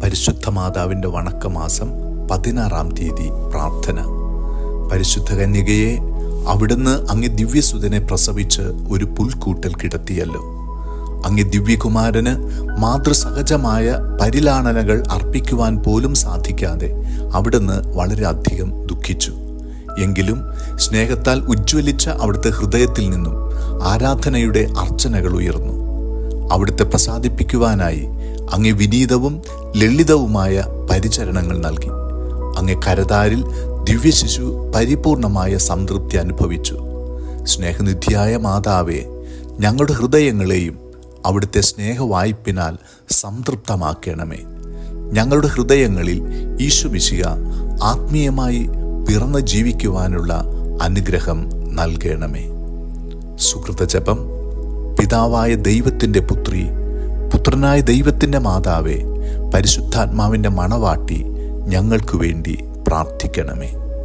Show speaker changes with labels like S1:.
S1: പരിശുദ്ധ മാതാവിൻ്റെ വണക്കമാസം 16-ാം തീയതി പ്രാർത്ഥന. പരിശുദ്ധ കന്യകയെ അവിടുന്ന് അങ്ങേ ദിവ്യസുതനെ പ്രസവിച്ച് ഒരു പുൽക്കൂട്ടിൽ കിടത്തിയല്ലോ. അങ്ങേ ദിവ്യകുമാരന് മാതൃസഹജമായ പരിലാളനകൾ അർപ്പിക്കുവാൻ പോലും സാധിക്കാതെ അവിടുന്ന് വളരെയധികം ദുഃഖിച്ചു. എങ്കിലും സ്നേഹത്താൽ ഉജ്ജ്വലിച്ച അവിടുത്തെ ഹൃദയത്തിൽ നിന്നും ആരാധനയുടെ അർച്ചനകൾ ഉയർന്നു. അവിടുത്തെ പ്രസാദിപ്പിക്കുവാനായി അങ്ങേ വിനീതവും ലളിതവുമായ പരിചരണങ്ങൾ നൽകി. അങ്ങേ കരതാരിൽ ദിവ്യശിശു പരിപൂർണമായ സംതൃപ്തി അനുഭവിച്ചു. സ്നേഹനിധിയായ മാതാവേ, ഞങ്ങളുടെ ഹൃദയങ്ങളെയും അവിടുത്തെ സ്നേഹവായ്പിനാൽ സംതൃപ്തമാക്കണമേ. ഞങ്ങളുടെ ഹൃദയങ്ങളിൽ ഈശോമിശിഹ ആത്മീയമായി പിറന്ന് ജീവിക്കുവാനുള്ള അനുഗ്രഹം നൽകണമേ. സുകൃതജപം. പിതാവായ ദൈവത്തിൻ്റെ പുത്രി, പുത്രനായ ദൈവത്തിൻ്റെ മാതാവേ, പരിശുദ്ധാത്മാവിൻ്റെ മണവാട്ടി, ഞങ്ങൾക്കു വേണ്ടി പ്രാർത്ഥിക്കണമേ.